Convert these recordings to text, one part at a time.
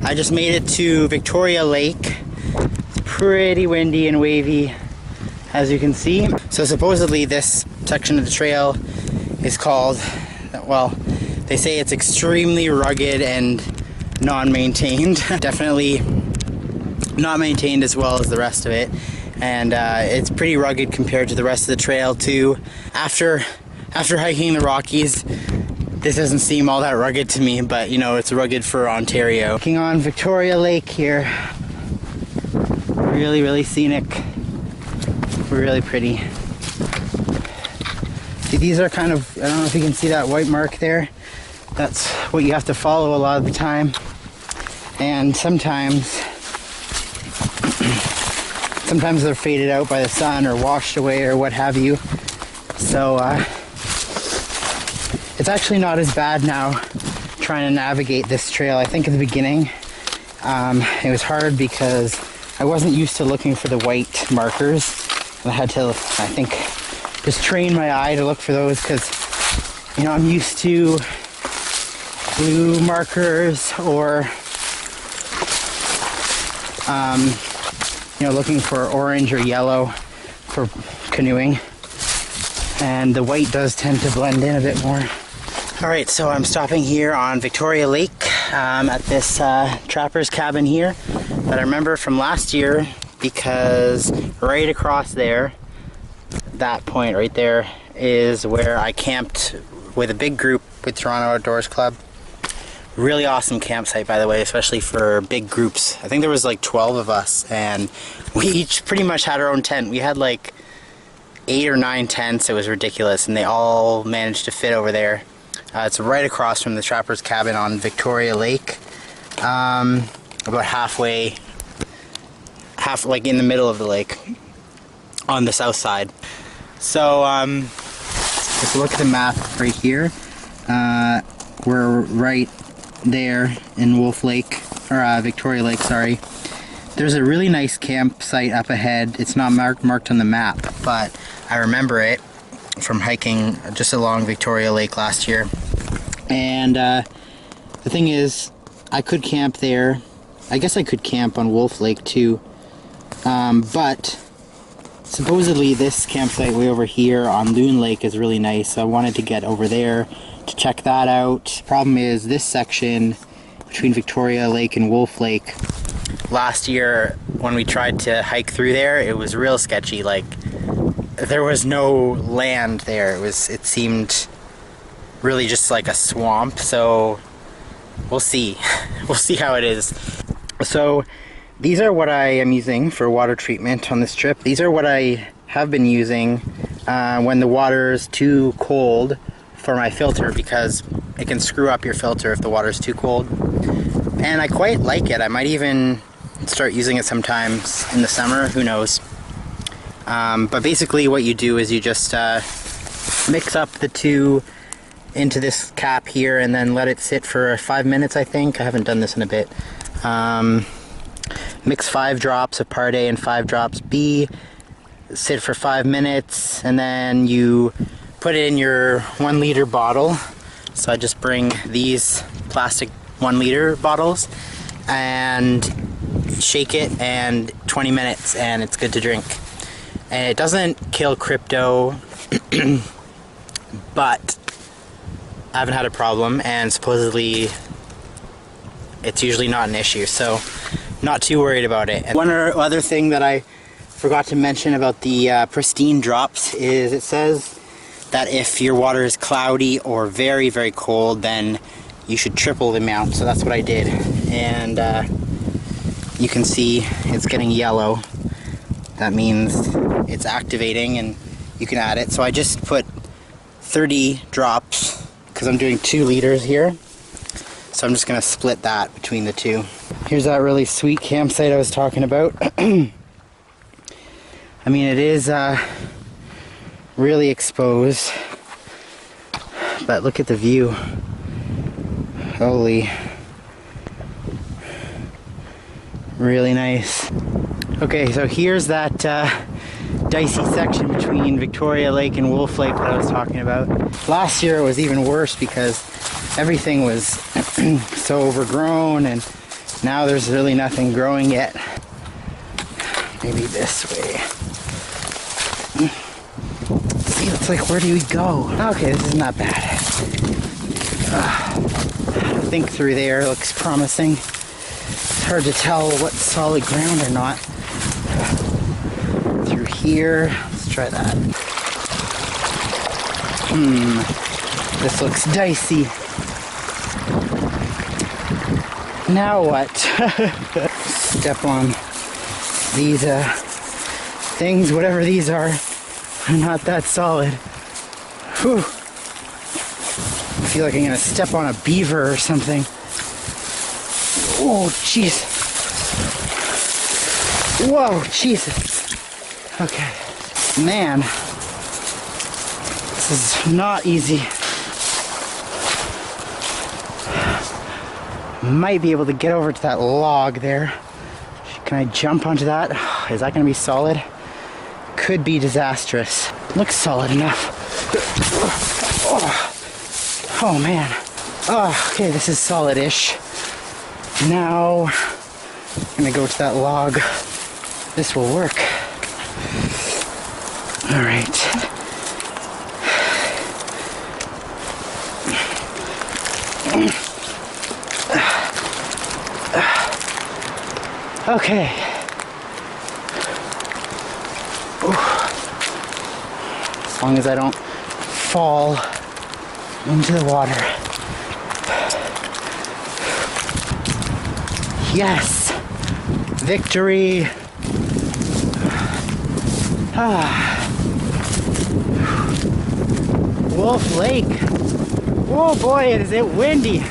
I just made it to Victoria Lake. It's pretty windy and wavy, as you can see. So supposedly this section of the trail is called, well, they say it's extremely rugged and non-maintained. Definitely not maintained as well as the rest of it. And it's pretty rugged compared to the rest of the trail too. After hiking the Rockies, this doesn't seem all that rugged to me, but you know, it's rugged for Ontario. Looking on Victoria Lake here. Really, really scenic. Really pretty. See, these are kind of, I don't know if you can see that white mark there. That's what you have to follow a lot of the time. And sometimes they're faded out by the sun or washed away or what have you. So it's actually not as bad now trying to navigate this trail. I think at the beginning it was hard because I wasn't used to looking for the white markers. I had to, I think, just train my eye to look for those because, you know, I'm used to blue markers or you know, looking for orange or yellow for canoeing, and the white does tend to blend in a bit more. Alright, so I'm stopping here on Victoria Lake at this trapper's cabin here that I remember from last year, because right across there, that point right there, is where I camped with a big group with Toronto Outdoors Club. Really awesome campsite, by the way, especially for big groups. I think there was like 12 of us, and we each pretty much had our own tent. We had like 8 or 9 tents. It was ridiculous, and they all managed to fit over there. It's right across from the trapper's cabin on Victoria Lake, about halfway, like in the middle of the lake, on the south side. So if you look at the map right here, we're right there in Wolf Lake, or Victoria Lake, sorry. There's a really nice campsite up ahead. It's not marked on the map, but I remember it from hiking just along Victoria Lake last year. And the thing is, I could camp there. I guess I could camp on Wolf Lake too, but supposedly this campsite way over here on Lon Lake is really nice, so I wanted to get over there to check that out. Problem is, this section between Victoria Lake and Wolf Lake, last year when we tried to hike through there, it was real sketchy. Like, there was no land there. It seemed really just like a swamp, so we'll see. We'll see how it is. So these are what I am using for water treatment on this trip. These are what I have been using when the water is too cold for my filter, because it can screw up your filter if the water is too cold. And I quite like it. I might even start using it sometimes in the summer, who knows. But basically what you do is you just mix up the two into this cap here and then let it sit for 5 minutes, I think. I haven't done this in a bit. Mix 5 drops of Part A and 5 drops B, sit for 5 minutes, and then you put it in your 1 liter bottle. So I just bring these plastic 1 liter bottles and shake it, and 20 minutes and it's good to drink. And it doesn't kill crypto, but I haven't had a problem, and supposedly it's usually not an issue, so not too worried about it. And one other thing that I forgot to mention about the pristine drops is it says that if your water is cloudy or very, very cold, then you should triple the amount. So that's what I did, and you can see it's getting yellow. That means it's activating and you can add it. So I just put 30 drops because I'm doing 2 liters here. So I'm just gonna split that between the two. Here's that really sweet campsite I was talking about. I mean, it is really exposed, but look at the view. Holy. Really nice. Okay, so here's that dicey section between Victoria Lake and Wolf Lake that I was talking about. Last year it was even worse because everything was so overgrown and Now there's really nothing growing yet. Maybe this way. See, it's like, where do we go? Okay, this is not bad. I think through there looks promising. It's hard to tell what's solid ground or not. Through here, let's try that. This looks dicey. Now what? Step on these things, whatever these are not that solid. Whew. I feel like I'm gonna step on a beaver or something. Oh, jeez. Whoa, Jesus. Okay. Man. This is not easy. Might be able to get over to that log there. Can I jump onto that? Is that gonna be solid? Could be disastrous. Looks solid enough. Oh man. Oh, okay, this is solid-ish. Now, I'm gonna go to that log. This will work. All right. Okay. As long as I don't fall into the water. Yes! Victory! Wolf Lake! Oh boy, is it windy!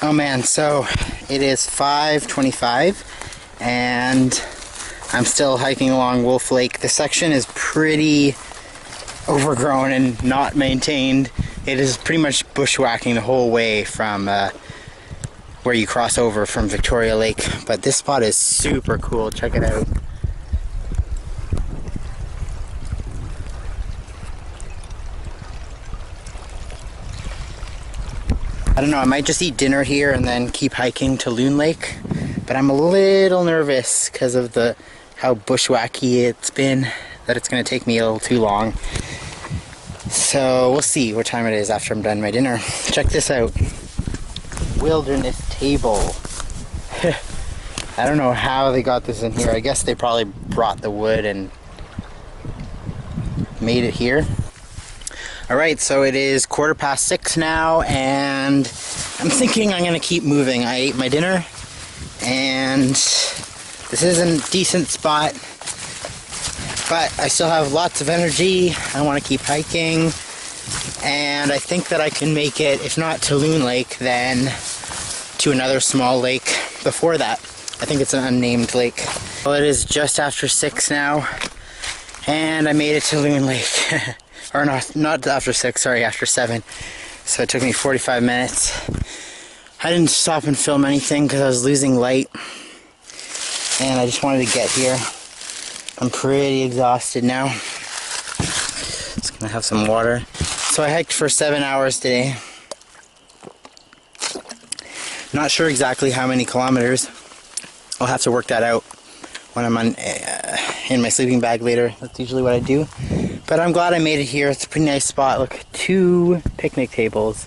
Oh man, so it is 5:25 and I'm still hiking along Wolf Lake. The section is pretty overgrown and not maintained. It is pretty much bushwhacking the whole way from where you cross over from Victoria Lake. But this spot is super cool. Check it out. I don't know, I might just eat dinner here and then keep hiking to Lon Lake. But I'm a little nervous because of how bushwhacky it's been, that it's going to take me a little too long. So we'll see what time it is after I'm done my dinner. Check this out. Wilderness table. I don't know how they got this in here. I guess they probably brought the wood and made it here. Alright, so it is 6:15 now, and I'm thinking I'm going to keep moving. I ate my dinner, and this is a decent spot, but I still have lots of energy. I want to keep hiking, and I think that I can make it, if not to Lon Lake, then to another small lake before that. I think it's an unnamed lake. Well, it is just after 6 now, and I made it to Lon Lake. Or not after 6, sorry, after 7. So it took me 45 minutes. I didn't stop and film anything because I was losing light. And I just wanted to get here. I'm pretty exhausted now. Just gonna have some water. So I hiked for 7 hours today. Not sure exactly how many kilometers. I'll have to work that out when I'm in my sleeping bag later. That's usually what I do. But I'm glad I made it here. It's a pretty nice spot. Look, 2 picnic tables.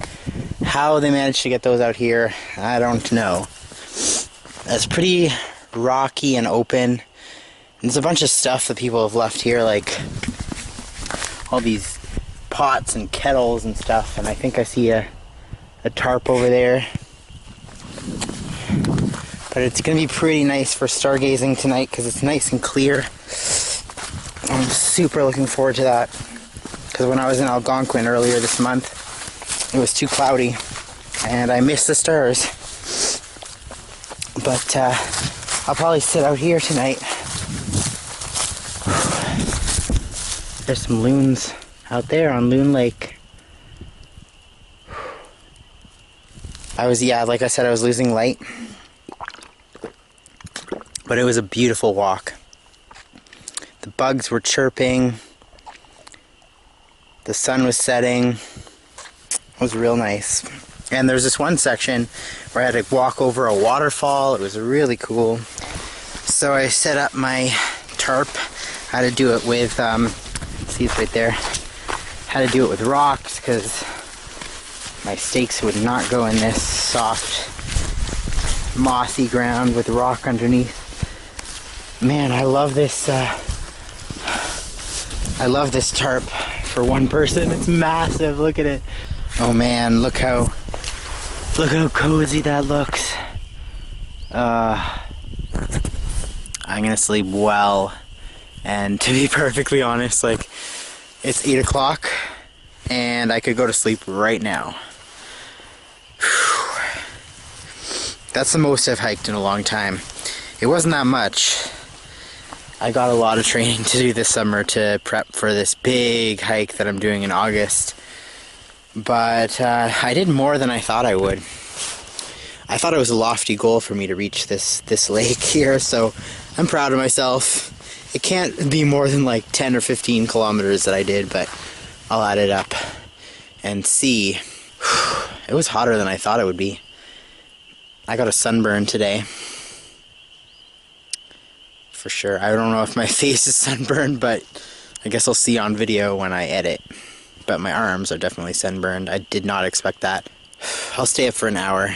How they managed to get those out here, I don't know. It's pretty rocky and open. There's a bunch of stuff that people have left here, like all these pots and kettles and stuff. And I think I see a tarp over there. But it's going to be pretty nice for stargazing tonight because it's nice and clear. I'm super looking forward to that, because when I was in Algonquin earlier this month, it was too cloudy and I missed the stars. But I'll probably sit out here tonight. There's some loons out there on Lon Lake. Like I said, I was losing light, but it was a beautiful walk. The bugs were chirping. The sun was setting. It was real nice. And there's this one section where I had to walk over a waterfall. It was really cool. So I set up my tarp. I had to do it with, see it's right there. Had to do it with rocks because my stakes would not go in this soft, mossy ground with rock underneath. Man, I love this tarp for one person. It's massive. Look at it. Oh man, look how cozy that looks. I'm gonna sleep well, and to be perfectly honest, like, it's 8 o'clock and I could go to sleep right now. Whew. That's the most I've hiked in a long time. It wasn't that much. I got a lot of training to do this summer to prep for this big hike that I'm doing in August. But I did more than I thought I would. I thought it was a lofty goal for me to reach this lake here, so I'm proud of myself. It can't be more than like 10 or 15 kilometers that I did, but I'll add it up and see. It was hotter than I thought it would be. I got a sunburn today. For sure. I don't know if my face is sunburned, but I guess I'll see on video when I edit. But my arms are definitely sunburned. I did not expect that. I'll stay up for an hour